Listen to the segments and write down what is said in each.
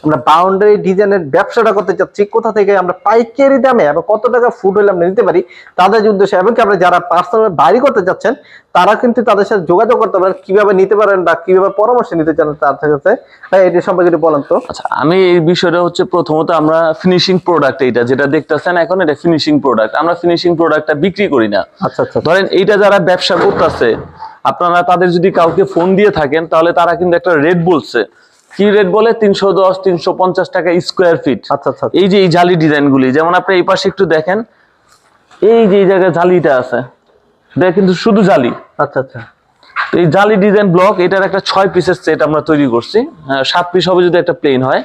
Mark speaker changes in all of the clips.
Speaker 1: আমরা বাউন্ডারি ডিজাইনের ব্যবসাটা করতে চাচ্ছি, কোথা থেকে আমরা পাইকারি দামে এবং কত টাকা ফুট হলে আমরা নিতে পারি তাদের উদ্দেশ্যে, এবং আমরা যারা পার্সোনাল বাড়ি করতে চাচ্ছেন তারা কিন্তু তাদের সাথে যোগাযোগ করতে পারেন, কিভাবে নিতে পারেন বা কিভাবে পরামর্শ নিতে চান তার কাছে। এটা সম্পর্কে একটু বলেন তো।
Speaker 2: আচ্ছা, আমি এই বিষয়টা হচ্ছে প্রথমত আমরা ফিনিশিং প্রোডাক্ট, এইটা যেটা দেখতেছেন এখন এটা ফিনিশিং প্রোডাক্ট, আমরা ফিনিশিং প্রোডাক্টটা বিক্রি করি না।
Speaker 1: আচ্ছা আচ্ছা,
Speaker 2: ধরেন এইটা যারা ব্যবসা করতেছে আপনারা তাদের যদি কাউকে ফোন দিয়ে থাকেন তাহলে তারা কিন্তু একটা রেট বলছে, কি রেট বলে 310 350 টাকা স্কোয়ার ফিট।
Speaker 1: আচ্ছা আচ্ছা,
Speaker 2: এই যে এই জালি ডিজাইন গুলি, যেমন আপনি এই পাশে একটু দেখেন, এই যে এই জায়গায় জালিটা আছে, এটা কিন্তু শুধু জালি।
Speaker 1: আচ্ছা আচ্ছা,
Speaker 2: এই জালি ডিজাইন ব্লক, এটার একটা 6 পিসের সেট আমরা তৈরি করছি, 7 পিস হবে যদি একটা প্লেন হয়।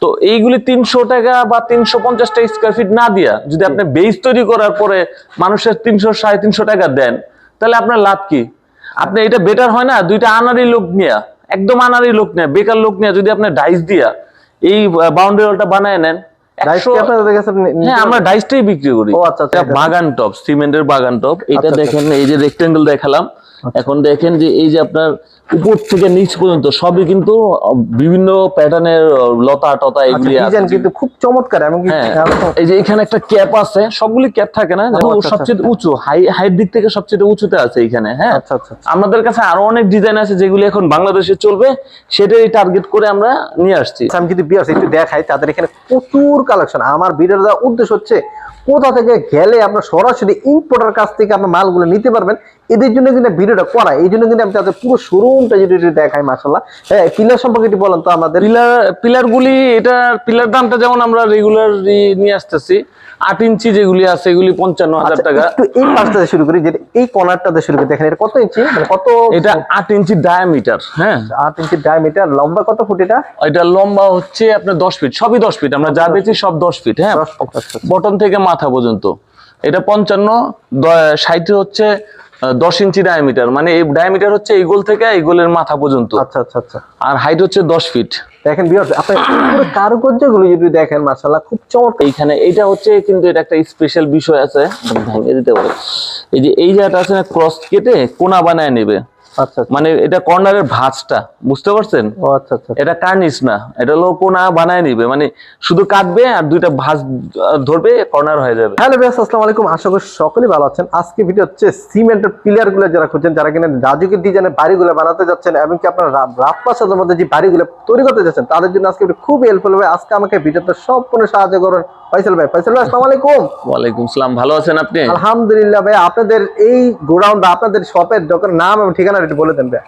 Speaker 2: তো এইগুলি 300 টাকা বা 350 টাকা স্কোয়ার ফিট না দিয়া যদি আপনি বেস তৈরি করার পরে মানুষের 300 350 টাকা দেন, তাহলে আপনার লাভ কি? আপনি এটা বেটার হয় না, দুইটা আনারি লোক নিয়ে, একদম আনারি লোক নিয়ে, বেকার লোক নিয়ে যদি আপনি ডাইস দিয়া এই বাউন্ডারি ওয়ালটা বানায় নেন। হ্যাঁ, আমরা ডাইসটাই বিক্রি করি। বাগান টপ, সিমেন্টের বাগান টপ। এটা দেখেন, এই যে রেক্টেঙ্গেল দেখালাম, এখন দেখেন যে এই যে আপনার উপর থেকে নিচ পর্যন্ত সবই কিন্তু বিভিন্ন প্যাটার্নের লতা টতা এগুলি আছে,
Speaker 1: কিন্তু খুব চমৎকার। এবং
Speaker 2: এই যে এখানে একটা ক্যাপ আছে, সবগুলি ক্যাপ থাকে না, সবচেয়ে উঁচু হাইট দিক থেকে সবচেয়ে উঁচুতে আছে এখানে। হ্যাঁ, আমাদের কাছে আরো অনেক ডিজাইন আছে যেগুলি এখন বাংলাদেশে চলবে, সেটাই টার্গেট করে আমরা নিয়ে আসছি।
Speaker 1: আমি যদি বিয়ার্স একটু দেখাই, তাদের এখানে প্রচুর কালেকশন। আমার ভিডিওর উদ্দেশ্য হচ্ছে কোথা থেকে গেলে আপনার সরাসরি ইম্পোর্টার কাছ থেকে আপনার মালগুলো নিতে পারবেন, এদের জন্য কিন্তু ভিডিওটা করা। এই জন্য কিন্তু আমি তাদের পুরো শোরুমটা যদি দেখাই, মাশাআল্লাহ। হ্যাঁ, পিলার সম্পর্কে একটু বলেন তো আমাদের।
Speaker 2: পিলার গুলি, এটা পিলার দামটা যেমন আমরা রেগুলার নিয়ে আসতেছি, 8 ইঞ্চি যেগুলি আছে এগুলি 55,000 টাকা।
Speaker 1: একটু এই পাশটা শুরু করি, যে এই কর্নারটা শুরু করি। দেখেন এটা কত ইঞ্চি, মানে কত?
Speaker 2: এটা 8 ইঞ্চি ডায়ামিটার। হ্যাঁ,
Speaker 1: 8 ইঞ্চি ডায়ামিটার। লম্বা কত ফুট এটা?
Speaker 2: এটা লম্বা হচ্ছে আপনার 10 ফিট, সবই 10 ফিট, আমরা যা বেচি সব 10 ফিট। হ্যাঁ, বটন থেকে মাথা পর্যন্ত। এটা 55, 60 হচ্ছে 10 ইঞ্চি ডায়ামিটার, মানে এই ডায়ামিটার হচ্ছে এই গোল থেকে এই গোলের মাথা পর্যন্ত।
Speaker 1: আচ্ছা আচ্ছা আচ্ছা,
Speaker 2: আর হাইট হচ্ছে 10 ফিট।
Speaker 1: দেখেন ভিউয়ার্স, আপনি পুরো কারুকার্যগুলো যদি দেখেন, মাশাআল্লাহ খুব চমৎকার।
Speaker 2: এইখানে এটা হচ্ছে কিন্তু এটা একটা স্পেশাল বিষয় আছে, ভেঙে দিতে পারে। এই যে এই জায়গাটা আছে না, ক্রস কেটে কোনা বানায় নেবে।
Speaker 1: আচ্ছা,
Speaker 2: মানে এটা কর্নারের ভাঁজটা, বুঝতে পারছেন?
Speaker 1: ও আচ্ছা আচ্ছা,
Speaker 2: এটা কার্নিশ না, এটা হলো কোনা বানায় নিবে, মানে শুধু কাটবে আর দুইটা ভাঁজ ধরবে, কর্নার হয়ে যাবে।
Speaker 1: হ্যালো ভিউয়ার্স, আসসালামু আলাইকুম। আশা করি সকলেই ভালো আছেন। আজকে ভিডিও হচ্ছে সিমেন্টের পিলারগুলো যারা খুঁজছেন, যারা কিনা রাজুকের ডিজাইনের বাড়িগুলো বানাতে যাচ্ছেন, এবং কি আপনারা রাজপ্রাসাদের মধ্যে যে বাড়িগুলো তৈরি করতে যাচ্ছেন, তাদের জন্য আজকে খুব হেল্পফুল হবে। আজকে আমাকে ভিডিওতে সম্পূর্ণ সাহায্য করবেন ফয়সাল ভাই। ফয়সাল ভাই, আসসালামু আলাইকুম।
Speaker 2: ওয়ালাইকুম সালাম, ভালো আছেন আপনি?
Speaker 1: আলহামদুলিল্লাহ ভাই। আপনাদের এই গোডাউন বা আপনাদের শপের দোকানের নাম এবং ঠিকানা একটু বলে দেন ভাই।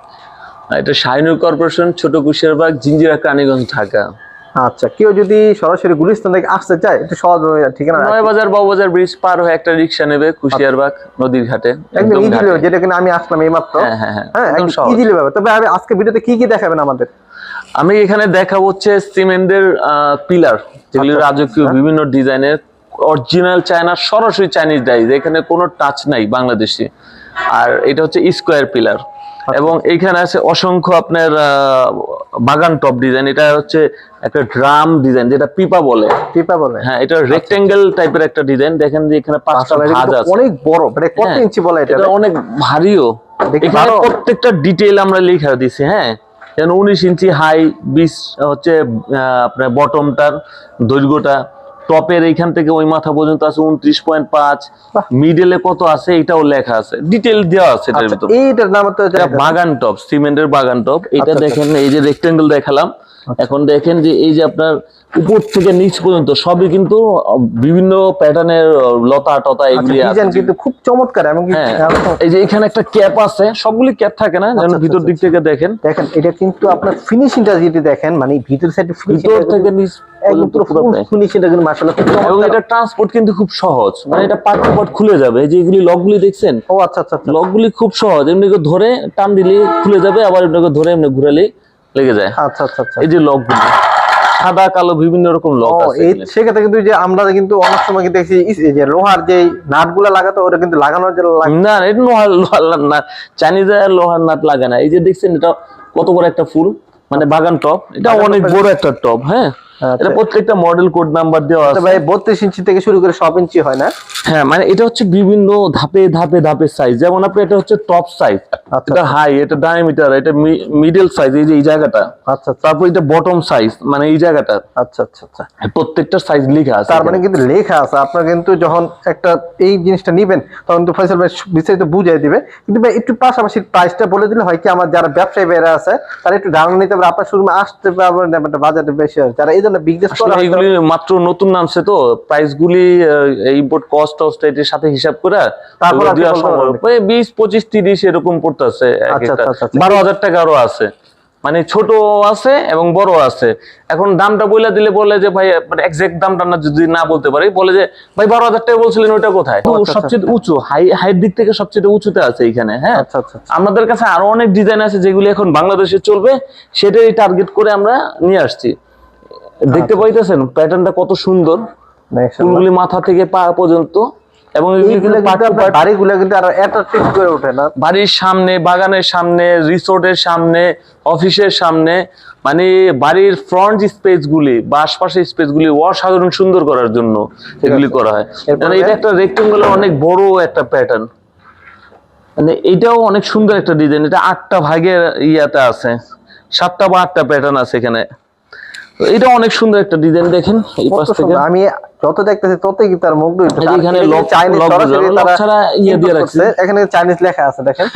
Speaker 2: এটা শাহিনুর কর্পোরেশন, ছোট কুশিয়ারবাগ, জিঞ্জিরা, রানীগঞ্জ, ঢাকা।
Speaker 1: আচ্ছা, কেউ যদি সরাসরি গুলিস্তান থেকে আসতে চায়, একটু সহজ ঠিকানা।
Speaker 2: নয়াবাজার বাবুবাজার ব্রিজ পার হয়ে একটা রিক্সা নেবে, কুশিয়ারবাগ নদীর ঘাটে,
Speaker 1: একদম ইজিলি, যেটা কিনা আমি আসলাম এইমাত্র। হ্যাঁ, একদম ইজিলি ভাবে। তবে আমি আজকে ভিডিওতে কি কি দেখাবেন আমাদের?
Speaker 2: আমি এখানে দেখাবো হচ্ছে সিমেন্টের পিলার, যেগুলি রাজকীয় বিভিন্ন ডিজাইনের, অরিজিনাল চায়না, সরাসরি চাইনিজ ডাইজ, এখানে কোনো টাচ নাই বাংলাদেশি। আর এটা হচ্ছে স্কোয়ার পিলার, এবং এইখানে আছে অসংখ্য আপনার বাগান টপ ডিজাইন। এটা হচ্ছে একটা ড্রাম ডিজাইন, যেটা পিপা বলে। হ্যাঁ, এটা রেক্টেঙ্গেল টাইপের একটা ডিজাইন। দেখেন যে এখানে 5টা ভাঁজ আছে,
Speaker 1: অনেক বড়। মানে কত ইঞ্চি বলে এটা?
Speaker 2: এটা অনেক ভারীও। এখানে প্রত্যেকটা ডিটেইল আমরা লেখা দিছি। হ্যাঁ, 19 ইঞ্চি হাই, 20 হচ্ছে আপনার বটমটার দৈর্ঘ্যটা, টপের এইখান থেকে ওই মাথা পর্যন্ত আছে 29.5, মিডলে কত আছে এটাও লেখা আছে, ডিটেইল দেওয়া আছে এটার ভিতর।
Speaker 1: এইটার নাম হচ্ছে
Speaker 2: বাগান টপ, সিমেন্টের বাগান টপ। এটা দেখেন, এই যে রেক্টেঙ্গেল দেখালাম, এখন দেখেন যে এই যে আপনার উপর থেকে নিচ পর্যন্ত সবই কিন্তু বিভিন্ন প্যাটার্নের লতা টতা এগুলি আছে,
Speaker 1: কিন্তু খুব চমৎকার। এবং
Speaker 2: এই যে এখানে একটা ক্যাপ আছে, সবগুলি ক্যাপ থাকে না, যেন ভিতর দিক থেকে দেখেন।
Speaker 1: এটা কিন্তু আপনার ফিনিশিংটা যদি দেখেন, মানে ভিতর সাইড
Speaker 2: ভিতর থেকে নিচ
Speaker 1: ফিনিশিংটা কিন্তু মাশাআল্লাহ খুব চমৎকার।
Speaker 2: এবং এটা ট্রান্সপোর্ট কিন্তু খুব সহজ, মানে এটা পার্ট টু পার্ট খুলে যাবে। এই যে এগুলি লকগুলি দেখছেন,
Speaker 1: ও আচ্ছা আচ্ছা,
Speaker 2: লকগুলি খুব সহজ, এমনি করে ধরে টান দিলে খুলে যাবে, আবার এমনি করে ধরে এমনি ঘুরালে লেগে যায়।
Speaker 1: আচ্ছা আচ্ছা আচ্ছা,
Speaker 2: এই যে লকগুলি সাদা কালো বিভিন্ন রকম লক আছে।
Speaker 1: সেক্ষেত্রে কিন্তু যে আমরা কিন্তু অনেক সময় কিন্তু দেখছি এই যে লোহার যে নাটগুলো লাগাতো, ওটা কিন্তু লাগানোর জন্য
Speaker 2: না, এটা লোহার না, চাইনিজ লোহার নাট লাগে না। এই যে দেখছেন, এটা কত বড় একটা ফুল, মানে বাগান টপ, এটা অনেক বড় একটা টপ। হ্যাঁ, এটা প্রত্যেকটা মডেল কোড নাম্বার দেওয়া আছে
Speaker 1: ভাই 32 ইঞ্চি থেকে শুরু করে সব ইঞ্চি হয় না?
Speaker 2: হ্যাঁ, মানে এটা হচ্ছে বিভিন্ন ধাপে ধাপে ধাপে সাইজ। যেমন আপনি এটা হচ্ছে টপ সাইজ, এটা হাই, এটা ডায়ামিটার, এটা মিডল সাইজ, এই যে এই জায়গাটা।
Speaker 1: আচ্ছা,
Speaker 2: তারপর এটা বটম সাইজ, মানে এই জায়গাটা।
Speaker 1: আচ্ছা আচ্ছা আচ্ছা,
Speaker 2: প্রত্যেকটা সাইজ লেখা আছে।
Speaker 1: তার মানে কিন্তু লেখা আছে। আপনার কিন্তু যখন একটা এই জিনিসটা নিবেন তখন তো ফয়সাল ভাই বিস্তারিত বুঝিয়ে দিবে। কিন্তু ভাই একটু পাশাপাশি প্রাইসটা বলে দিলে হয় কি, আমার যারা ব্যবসায়ী ভাইরা আছে তারা একটু ধারণা নিতে পারে, আপনার শোরুমে আসতে পারবেন, বাজারে বেশি হয় যারা এই জন্য বিজনেস করে।
Speaker 2: এইগুলি মাত্র নতুন নামছে তো, প্রাইস গুলি ইম্পোর্ট কস্ট এর সাথে হিসাব করে
Speaker 1: তারপর
Speaker 2: 20, 25, 30 এরকম পড়তেছে। 12,000 টাকারও আছে, মানে ছোট আছে এবং বড় আছে। এখন দামটা বলে দিলে বলে যে ভাই মানে এক্সাক্ট দামটা না যদি না বলতে পারি, বলে যে ভাই 12,000 টাকা বলছিলেন ওইটা কোথায়? সবচেয়ে উঁচু হাইট দিক থেকে সবচেয়ে উঁচুতে আছে এইখানে। হ্যাঁ, আমাদের কাছে আরো অনেক ডিজাইন আছে যেগুলি এখন বাংলাদেশে চলবে, সেটাই টার্গেট করে আমরা নিয়ে আসছি। দেখতে পাইতেছেন প্যাটার্নটা কত সুন্দর, ফুলগুলি মাথা থেকে পা পর্যন্ত। এবং
Speaker 1: বাড়িগুলো কিন্তু আরো অ্যাট্রাকটিভ করে ওঠে না?
Speaker 2: বাড়ির সামনে, বাগানের সামনে, রিসোর্টের সামনে, অফিসের সামনে, মানে বাড়ির ফ্রন্ট স্পেস গুলি বা আশপাশের স্পেস গুলি অসাধারণ সুন্দর করার জন্য এগুলি করা হয়। এটা একটা রেক্টেঙ্গুলার অনেক বড় একটা প্যাটার্ন, মানে এটাও অনেক সুন্দর একটা ডিজাইন। এটা 8টা ভাগের ইয়াতে আছে, 7টা বা 8টা প্যাটার্ন আছে এখানে। এটা অনেক সুন্দর একটা ডিজাইন, দেখেন এই পাশ থেকে
Speaker 1: আমি যত দেখতেছি ততই কি তার মুগ্ধ হইতো।
Speaker 2: এখানে চাইনিজ ছাড়া ইয়ে দিয়ে রাখছে,
Speaker 1: এখানে চাইনিজ লেখা আছে দেখেন।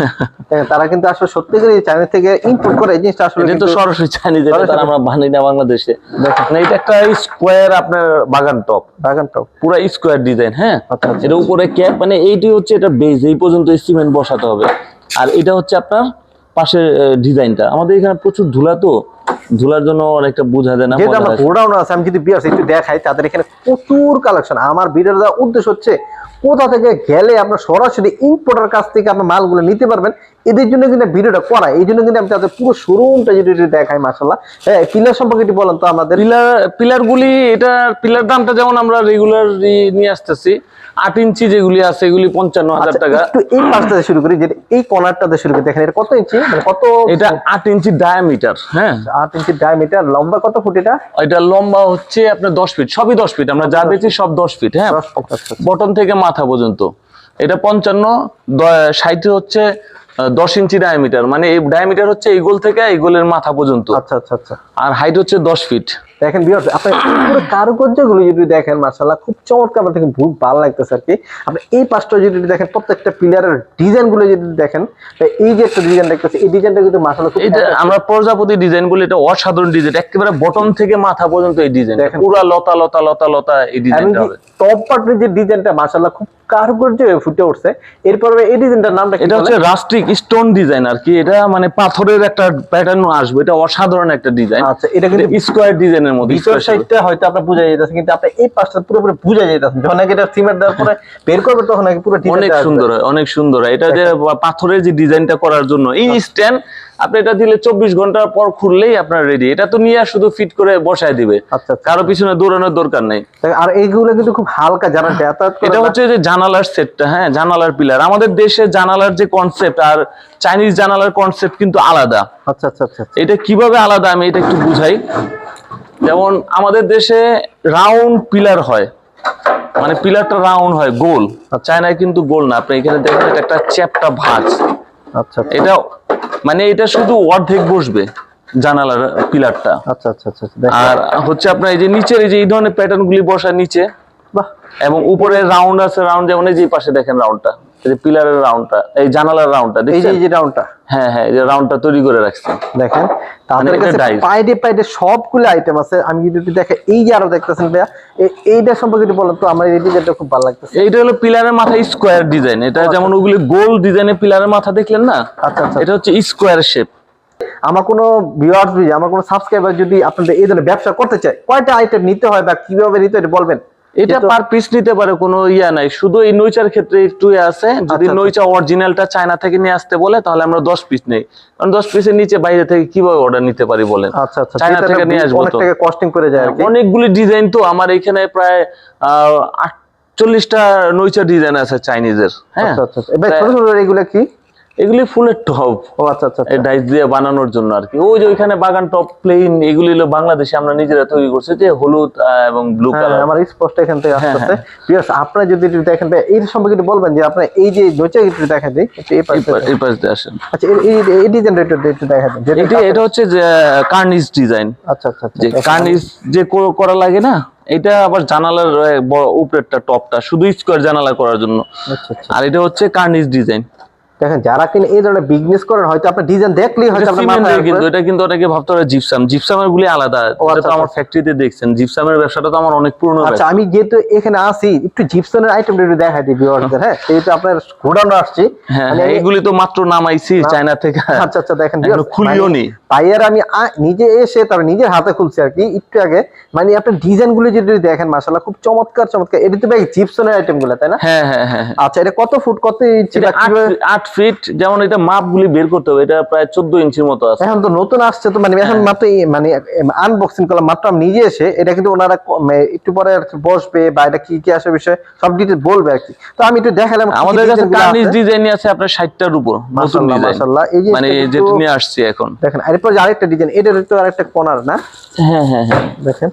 Speaker 1: তারা কিন্তু আসলে সত্যিকার চাইনিজ থেকে ইম্পোর্ট করে, এই জিনিসটা আসলে
Speaker 2: কিন্তু সরাসরি চাইনিজ, এটা তারা আমরা বানাই না বাংলাদেশে। দেখেন এটা একটা স্কোয়ার আপনার বাগান টপ পুরো স্কোয়ার ডিজাইন। হ্যাঁ, এর উপরে ক্যাপ, মানে এইটি হচ্ছে এটা বেজ, এই পর্যন্ত সিমেন্ট বসাতে হবে। আর এটা হচ্ছে আপনার পাশের ডিজাইনটা। আমাদের এখানে প্রচুর ধুলা, তো ধুলার জন্য অনেকটা বোঝা যায় না।
Speaker 1: যেটা আমার গোডাউন আছে, আমি যদি বিয়ার্স একটু দেখাই, তাদের এখানে প্রচুর কালেকশন। আমার ভিডিওর উদ্দেশ্য হচ্ছে কোথা থেকে গেলে আমরা সরাসরি ইম্পোর্টার কাছ থেকে আপনার মালগুলো নিতে পারবেন, এদের জন্য কিন্তু ভিডিওটা করা। এই জন্য কিন্তু আমি তাদের পুরো শোরুমটা যদি দেখাই। মাশাআল্লাহ, হ্যাঁ, পিলার সম্পর্কে একটু বলেন তো আমাদের।
Speaker 2: পিলার গুলি, এটা পিলার দামটা যেমন আমরা রেগুলার নিয়ে আসতেছি, 8 ইঞ্চি যেগুলি আছে এগুলি 55,000 টাকা।
Speaker 1: একটু এই পাশটা শুরু করি, যে এই কর্নারটাতে শুরু করি। দেখেন এটা কত ইঞ্চি, মানে কত?
Speaker 2: এটা 8 ইঞ্চি ডায়ামিটার। হ্যাঁ,
Speaker 1: 8 ইঞ্চি ডায়ামিটার। লম্বা কত ফুট এটা?
Speaker 2: এটা লম্বা হচ্ছে আপনার 10 ফিট, সবই 10 ফিট। আমরা যা বেচি সব 10 ফিট। হ্যাঁ, বটন থেকে মাথা পর্যন্ত। এটা 55, 60 হচ্ছে 10 ইঞ্চি ডায়ামিটার, মানে এই ডায়ামিটার হচ্ছে এই গোল থেকে এই গোলের মাথা পর্যন্ত।
Speaker 1: আচ্ছা আচ্ছা আচ্ছা।
Speaker 2: আর হাইট হচ্ছে 10 ফিট।
Speaker 1: দেখেন ভিউয়ার্স, আপনি পুরো কারুকার্যগুলো যদি দেখেন, মাশাআল্লাহ খুব চমৎকার, আমার দেখেন খুব ভালো লাগতেছে আর কি। আপনি এই পাশটা যদি দেখেন, প্রত্যেকটা পিলারের ডিজাইনগুলো যদি দেখেন, এই যে একটা ডিজাইন দেখতেছি, এই ডিজাইনটা কিন্তু মাশাআল্লাহ খুব,
Speaker 2: এটা আমরা প্রজাপতি ডিজাইন বলি। এটা অসাধারণ ডিজাইন, একেবারে বটন থেকে মাথা পর্যন্ত এই ডিজাইন, পুরো লতা লতা লতা লতা এই ডিজাইনটা হবে।
Speaker 1: টপ পার্টের যে ডিজাইনটা মাশাআল্লাহ খুব কারুকার্য ফুটে উঠছে। এরপর এই ডিজাইনটার নামটা কি?
Speaker 2: এটা হচ্ছে রাস্টিক স্টোন ডিজাইন আর কি। এটা মানে পাথরের একটা প্যাটার্ন আসবে, এটা অসাধারণ একটা ডিজাইন।
Speaker 1: আচ্ছা, এটা কিন্তু
Speaker 2: স্কয়ার ডিজাইনের মধ্যে।
Speaker 1: ভিতর সাইডটা হয়তো আপনি বুঝা যাইতেছে, কিন্তু আপনি এই পাশটা পুরোপুরি বুঝা যাইতেছে। যখন এটা সিমেন্ট দেওয়ার পরে বের করবে তখন নাকি পুরো ডিজাইনটা
Speaker 2: অনেক সুন্দর হয়, অনেক সুন্দর হয়। এটা যে পাথরের যে ডিজাইনটা করার জন্য ইনস্ট্যান্ট, আপনি এটা দিলে 24 ঘন্টার পর খুললেই আপনার রেডি। এটা তো নিয়ে শুধু ফিট করে বসায় দিবে, কারো পিছনে দৌড়ানোর দরকার নেই।
Speaker 1: আর এইগুলো কিন্তু খুব হালকা, যারা যাতায়াত করে।
Speaker 2: এটা হচ্ছে যে জানালার সেটটা। হ্যাঁ, জানালার পিলার। আমাদের দেশে জানালার যে কনসেপ্ট আর চাইনিজ জানালার কনসেপ্ট কিন্তু আলাদা।
Speaker 1: আচ্ছা আচ্ছা আচ্ছা।
Speaker 2: এটা কিভাবে আলাদা আমি এটা একটু বুঝাই। যেমন আমাদের দেশে রাউন্ড পিলার হয়, মানে পিলারটা রাউন্ড হয়, গোল। চায়নায় কিন্তু গোল না। আপনি এখানে দেখেন এটা একটা চ্যাপ্টা ভাঁজ।
Speaker 1: আচ্ছা,
Speaker 2: এটা মানে এটা শুধু অর্ধেক বসবে জানালার পিলারটা।
Speaker 1: আচ্ছা আচ্ছা আচ্ছা।
Speaker 2: আর হচ্ছে আপনার এই যে নিচের এই যে এই ধরনের প্যাটার্ন গুলি বসা নিচে, এবং উপরে রাউন্ড আছে, রাউন্ড যেমন এই যে পাশে দেখেন রাউন্ডটা, এই যে পিলারের রাউন্ডটা, এই জানালার রাউন্ডটা,
Speaker 1: এই যে রাউন্ডটা।
Speaker 2: হ্যাঁ হ্যাঁ, এই যে রাউন্ডটা তৈরি করে রাখছে
Speaker 1: দেখেন। তাদের কাছে পাইডে পাইডে সবগুলো আইটেম আছে। আমি যদি দেখে এই যে আরো দেখতেছেন ভাইয়া, এইটা সম্পর্কে একটু বলেন তো, আমার এই ডিজাইনটা খুব ভালো লাগতেছে।
Speaker 2: এইটা হলো পিলারের মাথা স্কোয়ার ডিজাইন। এটা যেমন ওগুলি গোল ডিজাইনের পিলারের মাথা দেখলেন না,
Speaker 1: আচ্ছা আচ্ছা,
Speaker 2: এটা হচ্ছে স্কোয়ার শেপ।
Speaker 1: আমার কোনো ভিউয়ার্স, আমার কোনো সাবস্ক্রাইবার যদি আপনাদের এই ধরনের ব্যবসা করতে চায়, কয়টা আইটেম নিতে হয় বা কিভাবে নিতে হয় বলবেন?
Speaker 2: এটা পার পিস নিতে পারে, কোনো ইয়া নাই। শুধু এই নইচার ক্ষেত্রে একটু আছে, যদি নইচা অরিজিনালটা চায়না থেকে নিয়ে আসতে বলে তাহলে আমরা 10 পিস নেই। কারণ 10 পিসের নিচে বাইরে থেকে কিভাবে অর্ডার নিতে পারি বলেন?
Speaker 1: আচ্ছা আচ্ছা,
Speaker 2: চায়না থেকে নিয়ে আসবো তো
Speaker 1: অনেক টাকা কস্টিং করে যায় আর কি।
Speaker 2: অনেকগুলি ডিজাইন তো আমার এখানে প্রায় 48টা নইচা ডিজাইন আছে চাইনিজের। হ্যাঁ,
Speaker 1: আচ্ছা আচ্ছা। এবার ছোট ছোট এগুলা কি?
Speaker 2: এগুলি ফুলের টপ।
Speaker 1: ও আচ্ছা আচ্ছা
Speaker 2: এই ডাইস দিয়ে বানানোর জন্য আর কি। ওই যে ওইখানে বাগান টপ প্লেন, এগুলি হলো বাংলাদেশে আমরা নিজেরা তৈরি করছি, যে হলুদ এবং ব্লু কালার।
Speaker 1: আমার স্পষ্ট এখান থেকে আসতেছে। ভিউয়ার্স, আপনারা যদি একটু দেখেন ভাই, এই সম্পর্কে একটু বলবেন যে আপনারা এই যে নৈচা একটু দেখা দিই, এই
Speaker 2: পাশ দিয়ে আসেন।
Speaker 1: আচ্ছা, এই ডিজাইনটা একটু দেখা দেন।
Speaker 2: এটা হচ্ছে যে কার্নিশ ডিজাইন।
Speaker 1: আচ্ছা আচ্ছা,
Speaker 2: যে কার্নিশ যে করা লাগে না, এটা আবার জানালার উপরেরটা টপটা শুধু স্কয়ার জানালা করার জন্য।
Speaker 1: আচ্ছা আচ্ছা,
Speaker 2: আর এটা হচ্ছে কার্নিশ ডিজাইন।
Speaker 1: দেখেন যারা কিনা এই ধরনের বিজনেস করেন, হয়তো আপনার ডিজাইন দেখলেই হয়তো আপনার মাথায় আসবে।
Speaker 2: কিন্তু এটা কিন্তু অনেকে ভাবতে পারে জিপসামের গুলি আলাদা। এটা তো আমার ফ্যাক্টরিতে দেখছেন, জিপসামের ব্যবসাটা তো আমার অনেক পুরনো।
Speaker 1: আচ্ছা, আমি যেহেতু এখানে আসি, একটু জিপসনের আইটেমটা একটু দেখাই দিই ভিউয়ারদের। হ্যাঁ, যেহেতু আপনার গোডাউনে আসছি,
Speaker 2: মানে এগুলি তো মাত্র নামাইছি চায়না থেকে।
Speaker 1: আচ্ছা আচ্ছা, দেখেন
Speaker 2: খুলিও নি
Speaker 1: ভাইয়ার, আমি নিজে এসে তারপর নিজের হাতে খুলছি আর কি একটু আগে। মানে আপনার ডিজাইন গুলো যদি দেখেন, মাশাআল্লাহ খুব চমৎকার চমৎকার। এটা তো ভাই জিপসনের আইটেম গুলো, তাই না?
Speaker 2: হ্যাঁ হ্যাঁ হ্যাঁ।
Speaker 1: আচ্ছা, এটা কত ফুট, কত ইঞ্চি?
Speaker 2: 8 ফিট। যেমন এটা মাপগুলি বের করতে হবে, এটা প্রায় 14 ইঞ্চির মতো আছে।
Speaker 1: এখন তো নতুন আসছে তো, মানে এখন মাত্র মানে আনবক্সিং করলাম মাত্র আমি নিজে এসে। এটা কিন্তু ওনারা একটু পরে আর কি বসবে, বা এটা কি কি আসে বিষয় সব ডিটেইল বলবে আর কি। তো আমি একটু দেখালাম।
Speaker 2: আমাদের কাছে কার্নিশ ডিজাইন আছে আপনার 60টার উপর নতুন ডিজাইন।
Speaker 1: মাশাআল্লাহ, এই যে
Speaker 2: মানে যেটা নিয়ে আসছে এখন
Speaker 1: দেখেন। এরপর আরেকটা ডিজাইন, এটার তো আরেকটা কর্নার না?
Speaker 2: হ্যাঁ হ্যাঁ হ্যাঁ,
Speaker 1: দেখেন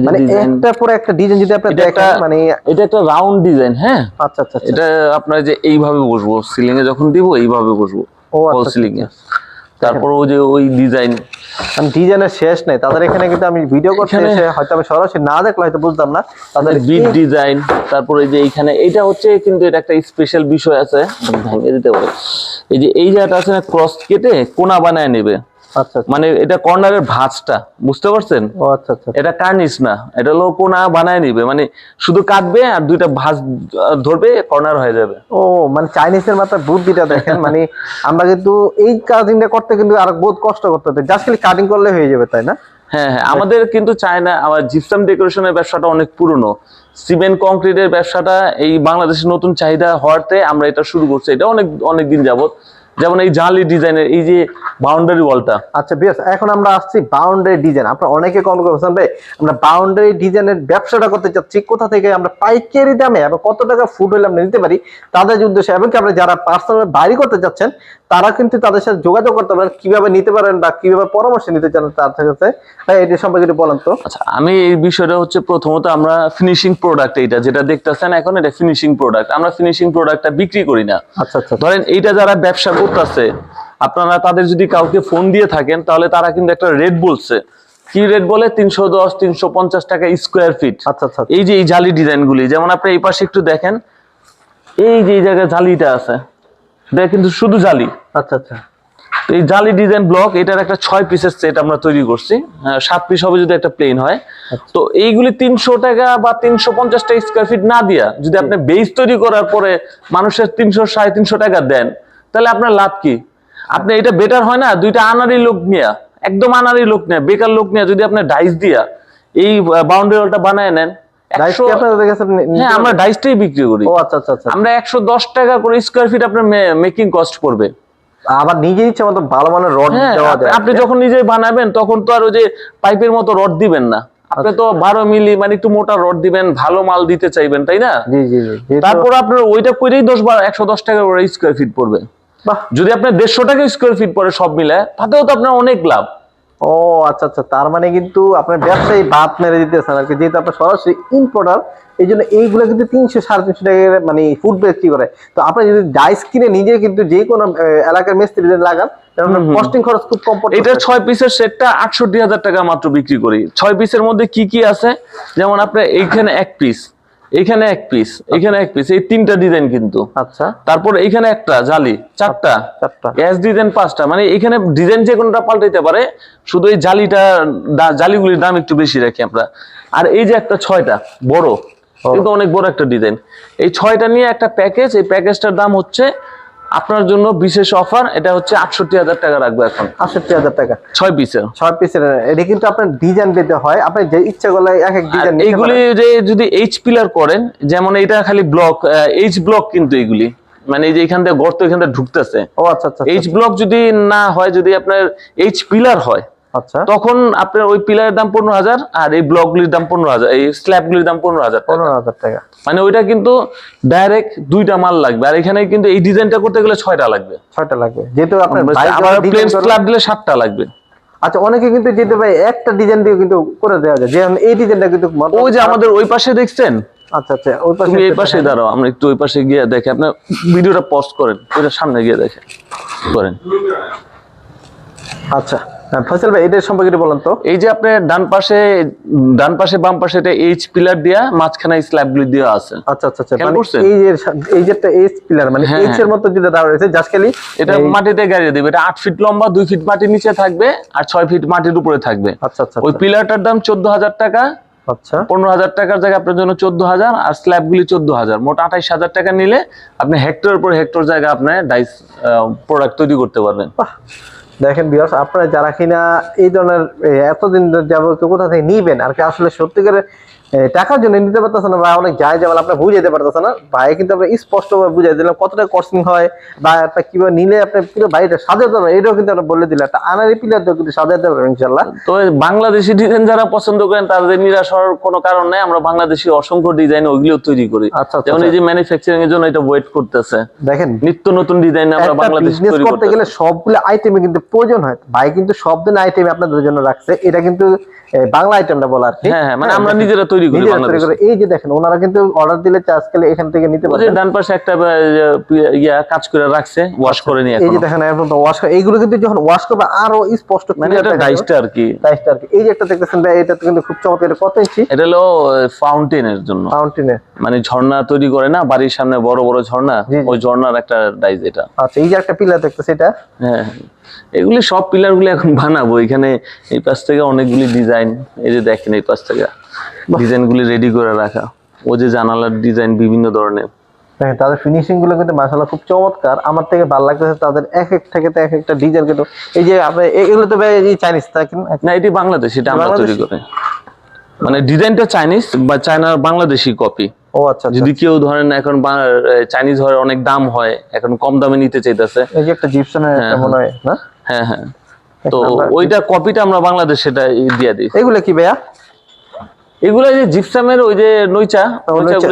Speaker 1: মানে একটার পর একটা ডিজাইন যদি আপনি দেখেন, মানে
Speaker 2: এটা একটা রাউন্ড ডিজাইন। হ্যাঁ,
Speaker 1: আচ্ছা আচ্ছা,
Speaker 2: এটা আপনার যে এইভাবে বসবো, সিলিং এ যখন দিব এইভাবে বসবো ফল সিলিং এ। তারপর ওই যে ওই ডিজাইন,
Speaker 1: আমি ডিজাইনের শেষ নাই তাদের এখানে। কিন্তু আমি ভিডিও করতে এসে হয়তো আমি সরাসরি না দেখলে হয়তো বুঝতাম না তাদের
Speaker 2: বিট ডিজাইন। তারপর এই যে এইখানে এটা হচ্ছে, কিন্তু এটা একটা স্পেশাল বিষয় আছে, ভেঙে দিতে পারে। এই যে এই জায়গাটা আছে না, ক্রস কেটে কোনা বানায় নেবে।
Speaker 1: আচ্ছা,
Speaker 2: মানে এটা কর্নারের ভাঁজটা, বুঝতে পারছেন?
Speaker 1: ও আচ্ছা আচ্ছা,
Speaker 2: এটা কার্নিশ না, এটা হলো কোনা বানায় নিবে। মানে শুধু কাটবে আর দুইটা ভাঁজ ধরবে, কর্নার হয়ে যাবে।
Speaker 1: ও মানে চাইনিজের মাথায় বুদ্ধিটা দেখেন। মানে আমরা কিন্তু এই কাটিংটা করতে কিন্তু আর বহুত কষ্ট করতে হতো, জাস্ট খালি কাটিং করলে হয়ে যাবে, তাই না?
Speaker 2: হ্যাঁ হ্যাঁ, আমাদের কিন্তু চায়না, আমার জিপসাম ডেকোরেশনের ব্যবসাটা অনেক পুরনো। সিমেন্ট কংক্রিটের ব্যবসাটা এই বাংলাদেশের নতুন চাহিদা হওয়াতে আমরা এটা শুরু করছি। এটা অনেক দিন যাবত। যেমন এই জালি ডিজাইনের এই যে বাউন্ডারি ওয়ালটা।
Speaker 1: আচ্ছা বেশ, এখন আমরা আসছি বাউন্ডারি ডিজাইন। আপনারা অনেকে কমেন্ট করেছেন ভাই, আমরা বাউন্ডারি ডিজাইনের ব্যবসাটা করতে চাচ্ছি, কোথা থেকে আমরা পাইকারি দামে এবং কত টাকা ফুট হলে আমরা নিতে পারি তাদের উদ্দেশ্যে, এবং কি আমরা যারা পার্সোনাল বাড়ি করতে চাচ্ছেন তারা কিন্তু তাদের সাথে যোগাযোগ করতে পারেন, কিভাবে নিতে পারেন বা কিভাবে পরামর্শ নিতে চান তার সাথে। ভাই এটা সম্পর্কে একটু বলেন তো।
Speaker 2: আচ্ছা, আমি এই বিষয়টা হচ্ছে, প্রথমত আমরা ফিনিশিং প্রোডাক্ট, এইটা যেটা দেখতেছেন এখন, এটা ফিনিশিং প্রোডাক্ট। আমরা ফিনিশিং প্রোডাক্টটা বিক্রি করি না।
Speaker 1: আচ্ছা আচ্ছা,
Speaker 2: ধরেন এইটা যারা ব্যবসা করতেছে, আপনারা তাদের যদি কাউকে ফোন দিয়ে থাকেন, তাহলে তারা কিন্তু একটা রেট বলছে। কি রেট বলে? 310 350 টাকা স্কোয়ার ফিট।
Speaker 1: আচ্ছা আচ্ছা,
Speaker 2: এই যে এই জালি ডিজাইন গুলি, যেমন আপনি এই পাশে একটু দেখেন, এই যে এই জায়গায় জালিটা আছে, এটা কিন্তু শুধু জালি।
Speaker 1: আচ্ছা আচ্ছা,
Speaker 2: তো এই জালি ডিজাইন ব্লক, এটার একটা 6 পিসের সেট আমরা তৈরি করছি। 7 পিস হবে যদি একটা প্লেন হয়। তো এইগুলি 300 টাকা বা 350 টাকা স্কোয়ার ফিট না দিয়া, যদি আপনি বেস তৈরি করার পরে মানুষের 300 350 টাকা দেন, তাহলে আপনার লাভ কি? আপনি এটা বেটার হয় না, দুইটা আনারি লোক নিয়ে, একদম আনারি লোক নিয়ে, বেকার লোক নিয়ে যদি আপনি ডাইস দিয়া এই বাউন্ডারি ওয়ালটা বানায় নেন। হ্যাঁ, আমরা ডাইসটাই বিক্রি করি।
Speaker 1: ও আচ্ছা আচ্ছা,
Speaker 2: আমরা 110 টাকা করে স্কোয়ার ফিট আপনার মেকিং কস্ট পড়বে।
Speaker 1: আবার নিজের ইচ্ছা মতো ভালো মানের রড দেওয়া যায়।
Speaker 2: আপনি যখন নিজেই বানাবেন তখন তো আর ওই যে পাইপের মতো রড দিবেন না, আপনি তো 12 মিলি মানে একটু মোটা রড দিবেন, ভালো মাল দিতে চাইবেন, তাই না?
Speaker 1: জি জি জি।
Speaker 2: তারপর আপনার ওইটা করেই 110 টাকা করে স্কোয়ার ফিট পড়বে। যদি আপনার 150 টাকা স্কোয়ার ফিট পড়ে সব মিলে, তাতেও তো আপনার অনেক লাভ।
Speaker 1: ও আচ্ছা আচ্ছা, তার মানে কিন্তু আপনার ব্যবসায়ী বাদ মেরে দিতেছেন আর কি, যেহেতু আপনার সরাসরি ইম্পোর্টার, এই জন্য এইগুলো কিন্তু 300 350 টাকা মানে ফুড বিক্রি করে। তো আপনি যদি ডাইস কিনে নিজে কিন্তু যে কোনো এলাকার মিস্ত্রি লাগান, কস্টিং খরচ খুব কম পড়ে।
Speaker 2: এটা 6 পিসের সেটটা 68,000 টাকা মাত্র বিক্রি করি। 6 পিসের মধ্যে কি কি আছে, যেমন আপনার এইখানে এক পিস, এখানে এক পিস, এখানে এক পিস, এই 3টা ডিজাইন কিন্তু।
Speaker 1: আচ্ছা,
Speaker 2: তারপর এখানে একটা জালি 4টা, গ্যাস ডিজাইন 5টা। মানে এখানে ডিজাইন যে কোনটা পাল্টাইতে পারে, শুধু এই জালিগুলির দাম একটু বেশি রাখি আমরা। আর এই যে একটা 6টা বড়, কিন্তু অনেক বড় একটা ডিজাইন, এই 6টা নিয়ে একটা প্যাকেজ। এই প্যাকেজটার দাম হচ্ছে আপনার জন্য বিশেষ অফার, এটা হচ্ছে 68,000 টাকা রাখবো এখন।
Speaker 1: 68,000 টাকা
Speaker 2: 6 পিসের।
Speaker 1: 6 পিসের। এটা কিন্তু আপনার ডিজাইন দিতে হয়, আপনি যে ইচ্ছা করলে এক এক ডিজাইন।
Speaker 2: এইগুলি যে যদি এইচ পিলার করেন, যেমন এটা খালি ব্লক, এইচ ব্লক কিন্তু এগুলি, মানে এই যে এখান থেকে গর্ত, এখান থেকে ঢুকতেছে।
Speaker 1: ও আচ্ছা আচ্ছা,
Speaker 2: এইচ ব্লক যদি না হয়, যদি আপনার এইচ পিলার হয়,
Speaker 1: আচ্ছা,
Speaker 2: তখন আপনার ওই পিলারের দাম 15,000 আর এই ব্লকগুলির দাম 15,000, এই স্ল্যাবগুলির দাম 15,000 টাকা।
Speaker 1: 15,000 টাকা।
Speaker 2: মানে ওইটা কিন্তু ডাইরেক্ট 2টা মাল লাগবে, আর এখানে কিন্তু এই ডিজাইনটা করতে গেলে 6টা লাগবে।
Speaker 1: 6টা লাগবে, যেহেতু আপনার
Speaker 2: আবার প্লেন স্ল্যাব দিলে 7টা লাগবে।
Speaker 1: আচ্ছা, অনেকে কিন্তু যেতে ভাই একটা ডিজাইন দিয়ে কিন্তু করে দেওয়া যায়, যেমন এই ডিজাইনটা কিন্তু
Speaker 2: ওই যে আমাদের ওই পাশে দেখছেন,
Speaker 1: আচ্ছা আচ্ছা, ওই পাশে
Speaker 2: তুমি এই পাশে দাঁড়াও, আমরা একটু ওই পাশে গিয়ে দেখে, আপনার ভিডিওটা পজ করেন, ওইটা সামনে গিয়ে দেখে করেন।
Speaker 1: আচ্ছা ফয়সাল ভাই, এটার সম্পর্কে একটু বলেন তো।
Speaker 2: এই যে আপনার ডান পাশে বাম পাশে এটা এইচ পিলার দিয়া, মাঝখানে স্ল্যাবগুলি দেওয়া আছে।
Speaker 1: আচ্ছা আচ্ছা আচ্ছা,
Speaker 2: খেয়াল
Speaker 1: মানে
Speaker 2: করছেন?
Speaker 1: এই যে একটা এইচ পিলার, মানে
Speaker 2: হ্যাঁ,
Speaker 1: এইচ এর মতো যেটা দাঁড়া রয়েছে, জাস্ট খালি
Speaker 2: এটা মাটিতে গাড়িয়ে দেবে। এটা 8 ফিট লম্বা, 2 ফিট মাটির নিচে থাকবে আর 6 ফিট মাটির উপরে থাকবে।
Speaker 1: আচ্ছা আচ্ছা
Speaker 2: ওই পিলারটার দাম 14,000 টাকা।
Speaker 1: আচ্ছা,
Speaker 2: 15,000 টাকার জায়গায় আপনার জন্য 14,000, আর স্ল্যাবগুলি 14,000, মোট 28,000 টাকা নিলে আপনি হেক্টরের পর হেক্টর জায়গা আপনার ডাইস প্রোডাক্ট তৈরি করতে পারবেন।
Speaker 1: দেখেন ভিউয়ার্স, আপনারা যারা কিনা এই ধরনের এতদিন যাবত কোথা থেকে নিবেন আর কি, আসলে সত্যিকার টাকার জন্য নিতে পারতেছে না, বা অনেক যায় যেমন আপনার বুঝাইতে পারতেছে না ভাই, কিন্তু আমরা স্পষ্টভাবে বুঝাই দিলাম কত টাকা কস্টিং হয়, বা একটা কিভাবে নিলে আপনি পুরো বাড়িটা সাজাতে পারবেন, এটাও কিন্তু আমরা বলে দিলাম। একটা আনারি পিলার দিয়ে কিন্তু সাজাতে পারবেন ইনশাল্লাহ।
Speaker 2: তো বাংলাদেশি ডিজাইন যারা পছন্দ করেন তাদের নিরাশ হওয়ার কোনো কারণ নেই, আমরা বাংলাদেশি অসংখ্য ডিজাইন ওইগুলো তৈরি করি।
Speaker 1: আচ্ছা আচ্ছা,
Speaker 2: যেমন এই যে ম্যানুফ্যাকচারিং এর জন্য এটা ওয়েট করতেছে,
Speaker 1: দেখেন
Speaker 2: নিত্য নতুন ডিজাইন আমরা
Speaker 1: একটা
Speaker 2: বাংলাদেশে
Speaker 1: বিজনেস
Speaker 2: তৈরি
Speaker 1: করতে গেলে সবগুলো আইটেমে কিন্তু প্রয়োজন হয় ভাই, কিন্তু সব দিন আইটেম আপনাদের জন্য রাখছে, এটা কিন্তু বাংলা আইটেমটা বলা আর কি।
Speaker 2: হ্যাঁ হ্যাঁ, মানে আমরা নিজেরা তৈরি করি বাংলাদেশে।
Speaker 1: এই যে দেখেন, ওনারা কিন্তু অর্ডার দিলে আজকাল এখান থেকে নিতে
Speaker 2: ওই যে
Speaker 1: পারবেন।
Speaker 2: ডান পাশে একটা ইয়া কাজ করে রাখছে, ওয়াশ করে নিয়ে
Speaker 1: এই যে
Speaker 2: এখন
Speaker 1: দেখেন এখন তো ওয়াশ, এইগুলো কিন্তু যখন ওয়াশ করবে আরো স্পষ্ট
Speaker 2: মানে এটা ডাইসটা আর কি।
Speaker 1: ডাইসটা আর কি। এই যে একটা দেখতেছেন ভাই, এটা তো কিন্তু খুব চমৎকার। এটা কত ইঞ্চি?
Speaker 2: এটা হলো ফাউন্টেনের জন্য,
Speaker 1: ফাউন্টেনে,
Speaker 2: মানে ঝর্ণা তৈরি করে না বাড়ির সামনে বড় বড় ঝর্ণা, ওই ঝর্ণার একটা ডাইস এটা।
Speaker 1: আচ্ছা, এই যে একটা পিলার দেখতেছি এটা।
Speaker 2: হ্যাঁ, এগুলি সব পিলার গুলি এখন বানাবো। এখানে এই পাশ থেকে অনেকগুলি ডিজাইন, এই যে দেখেন এই পাশ থেকে ডিজাইন গুলি রেডি করে রাখা, ও যে জানালার ডিজাইন বিভিন্ন ধরনের।
Speaker 1: দেখেন তাদের ফিনিশিং গুলো কিন্তু মাশাআল্লাহ খুব চমৎকার, আমার থেকে ভালো লাগতেছে। তাদের এক এক থেকে তো এক একটা ডিজাইন কিন্তু, এই যে আপনি এগুলো তো ভাই এই চাইনিজ থাকেন
Speaker 2: না, এটি বাংলাদেশ, এটা আমরা তৈরি করি। মানে ডিজাইনটা চাইনিজ বা চায়নার বাংলাদেশি কপি।
Speaker 1: ও আচ্ছা,
Speaker 2: যদি কেউ ধরেন এখন চাইনিজ হয় অনেক দাম হয়, এখন কম দামে নিতে চাইতেছে।
Speaker 1: এই যে একটা জিপসনের একটা মনে হয় না?
Speaker 2: হ্যাঁ হ্যাঁ, তো ওইটা কপিটা আমরা বাংলাদেশ সেটা দিয়ে দিই।
Speaker 1: এগুলো কি ভাইয়া?
Speaker 2: এগুলো যে জিপসামের ওই যে নইচা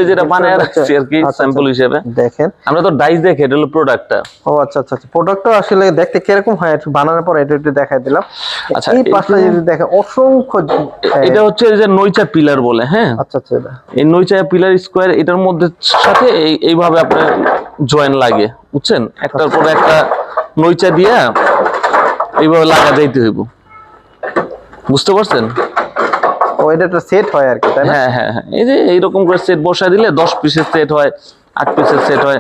Speaker 2: যেটা বানায় রাখছি আর কি স্যাম্পল হিসেবে।
Speaker 1: দেখেন
Speaker 2: আমরা তো ডাইস দেখে, এটা হলো প্রোডাক্টটা।
Speaker 1: ও আচ্ছা আচ্ছা আচ্ছা, প্রোডাক্টটা আসলে দেখতে কিরকম হয় একটু বানানোর পর এটা একটু দেখাই দিলাম।
Speaker 2: আচ্ছা,
Speaker 1: এই পাশটা যদি দেখেন অসংখ্য,
Speaker 2: এটা হচ্ছে যে নইচা পিলার বলে। হ্যাঁ
Speaker 1: আচ্ছা আচ্ছা,
Speaker 2: এই নইচা পিলার স্কোয়ার, এটার মধ্যে সাথে এইভাবে আপনার জয়েন লাগে, বুঝছেন? একটার পর একটা নইচা দিয়া এইভাবে লাগা যাইতে হইব, বুঝতে পারছেন?
Speaker 1: ও এটা একটা সেট হয় আর কি, তাই না?
Speaker 2: হ্যাঁ হ্যাঁ হ্যাঁ, এই যে এইরকম করে সেট বসায় দিলে 10 পিসের সেট হয়, 8 পিসের সেট হয়।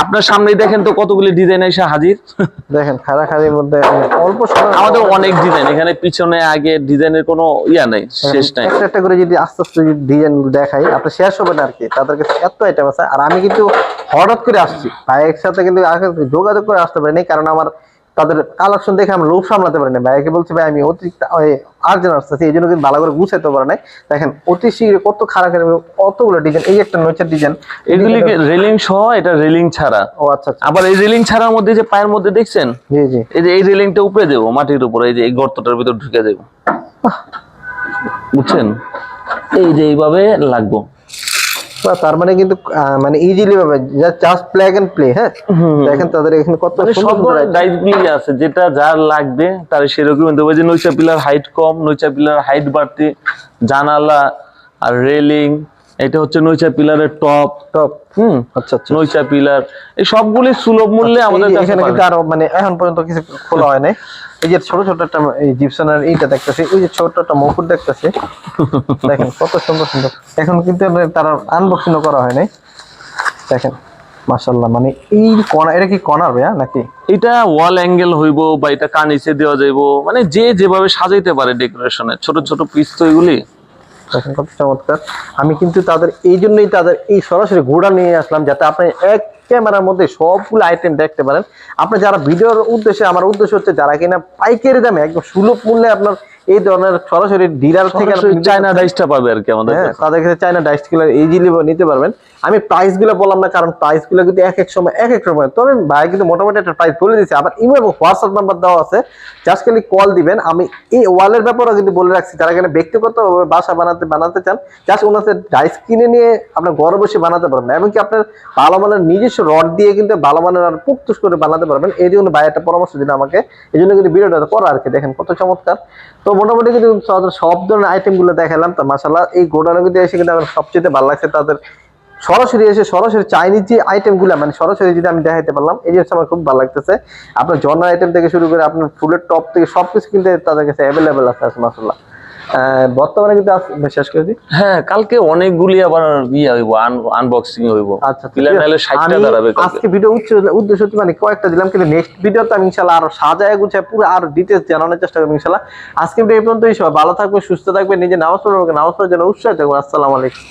Speaker 2: আপনার সামনেই দেখেন তো কতগুলি ডিজাইন এসে হাজির।
Speaker 1: দেখেন খাড়াখাড়ির মধ্যে অল্প সময়
Speaker 2: আমাদের অনেক ডিজাইন, এখানে পিছনে আগে ডিজাইনের কোনো ইয়া নাই, শেষ নাই।
Speaker 1: একটা একটা করে যদি আস্তে আস্তে ডিজাইন দেখাই আপনি শেষ হবে না আর কি। তাদের কাছে এত আইটেম আছে, আর আমি কিন্তু হঠাৎ করে আসছি ভাইয়ের সাথে, কিন্তু যোগাযোগ করে আসতে পারিনি, কারণ আমার তাদের কালেকশন দেখে আমি লোভ সামলাতে পারিনি। ভাইকে বলছি ভাই আমি অতিরিক্ত আর্জেন্ট আসতেছি, এই জন্য কিন্তু ভালো করে গুছাইতে পারে নাই। দেখেন অতি শীঘ্র কত খারাপ কতগুলো ডিজাইন, এই একটা নৈচার ডিজাইন,
Speaker 2: এগুলি রেলিং সহ, এটা রেলিং ছাড়া।
Speaker 1: ও আচ্ছা আচ্ছা,
Speaker 2: আবার এই রেলিং ছাড়ার মধ্যে যে পায়ের মধ্যে দেখছেন,
Speaker 1: জি জি,
Speaker 2: এই যে এই রেলিংটা উপরে দেবো মাটির উপরে, এই যে এই গর্তটার ভিতর ঢুকে দেবো, বুঝছেন? এই যে এইভাবে লাগবো।
Speaker 1: তার মানে কিন্তু মানে ইজিলি ভাবে জাস্ট প্লাগ এন্ড প্লে। হ্যাঁ দেখেন তাদের এখানে কত
Speaker 2: সব ডাইসগুলি আছে, যেটা যার লাগবে তার সেরকম। ওই যে নৈচা পিলার হাইট কম, নৈচা পিলার হাইট বাড়তি, জানালা আর রেলিং, এটা হচ্ছে নৈচা পিলারের টপ।
Speaker 1: আচ্ছা আচ্ছা,
Speaker 2: নৈচা পিলার, এই সবগুলি সুলভ মূল্যে আমাদের কাছে
Speaker 1: এখানে কিন্তু আরো মানে এখন পর্যন্ত কিছু খোলা হয় নাই। এই যে ছোট ছোট একটা এই জিপসনের এইটা দেখতেছি, ওই যে ছোট একটা মুকুট দেখতেছি, দেখেন কত সুন্দর সুন্দর। এখন কিন্তু তারা আনবক্সিং করা হয় নাই। দেখেন মাশাআল্লাহ, মানে এই কর্নার, এটা কি কর্নার ভাইয়া নাকি?
Speaker 2: এটা ওয়াল অ্যাঙ্গেল হইব বা এটা কানিচে দেওয়া যাইবো, মানে যে যেভাবে সাজাইতে পারে ডেকোরেশনে, ছোট ছোট পিস তো এগুলি।
Speaker 1: দেখেন কত চমৎকার। আমি কিন্তু তাদের এই জন্যই তাদের এই সরাসরি ঘোড়া নিয়ে আসলাম, যাতে আপনি এক ক্যামেরার মধ্যে সবগুলো আইটেম দেখতে পারেন। আপনি যারা ভিডিওর উদ্দেশ্যে, আমার উদ্দেশ্য হচ্ছে যারা কিনা পাইকারি দামে একদম সুলভ মূল্যে আপনার এই ধরনের সরাসরি ডিলার থেকে আপনি নিতে
Speaker 2: চায়না
Speaker 1: চাচ্ছেন,
Speaker 2: ডাইসটা পাবে আর কি আমাদের
Speaker 1: হ্যাঁ
Speaker 2: কাছে।
Speaker 1: তাদের কাছে চায়না ডাইস গুলো ইজিলি নিতে পারবেন। আমি প্রাইস গুলো বললাম না, কারণ প্রাইস গুলো কিন্তু এক এক সময় এক এক সময়, তবে ভাই কিন্তু মোটামুটি একটা প্রাইস বলে দিয়েছে। আবার ইমো এবং হোয়াটসঅ্যাপ নাম্বার দেওয়া আছে, জাস্ট খালি কল দিবেন। আমি এই ওয়ালের ব্যাপারেও কিন্তু বলে রাখছি, যারা এখানে ব্যক্তিগত বাসা বানাতে চান, জাস্ট ওনাদের ডাইস কিনে নিয়ে আপনার ঘরে বসে বানাতে পারবেন, এমনকি আপনার ভালো মানের নিজস্ব রড দিয়ে কিন্তু ভালো মানের আর পুকতুস করে বানাতে পারবেন। এই জন্য ভাই একটা পরামর্শ দিন আমাকে, এই জন্য কিন্তু ভিডিওটা করা আর কি। দেখেন কত চমৎকার। তো মোটামুটি কিন্তু সব ধরনের আইটেম গুলো দেখালাম। তো মাশাআল্লাহ এই গোডাউনে কিন্তু এসে কিন্তু আমার সবচেয়ে ভালো লাগছে তাদের সরাসরি এসে সরাসরি চাইনিজ যে আইটেম গুলা, মানে সরাসরি যদি আমি দেখাইতে পারলাম, এই জিনিসটা আমার খুব ভালো লাগতেছে। আপনার জর্নার আইটেম থেকে শুরু করে আপনার ফুলের টপ থেকে সবকিছু কিন্তু তাদের কাছে অ্যাভেলেবেল আছে মাশাআল্লাহ। বর্তমানে কিন্তু শেষ করে দিই।
Speaker 2: হ্যাঁ, কালকে অনেকগুলি আবার ইয়ে হইব, আনবক্সিং হইব।
Speaker 1: আচ্ছা
Speaker 2: ক্লিয়ার নাইলে 60টা
Speaker 1: আমি
Speaker 2: দাঁড়াবে কালকে।
Speaker 1: আজকে ভিডিও উদ্দেশ্য হচ্ছে মানে কয়েকটা দিলাম, কিন্তু নেক্সট ভিডিওতে আমি ইনশাআল্লাহ আরো সাজায় গুছায় পুরো আর ডিটেইলস জানানোর চেষ্টা করব ইনশাআল্লাহ। আজকে ভিডিও এই পর্যন্তই। সবাই ভালো থাকবে, সুস্থ থাকবে, নিজে নামাজ পড়বে, নামাজ পড়ার জন্য উৎসাহ থাকবে। আসসালামু আলাইকুম।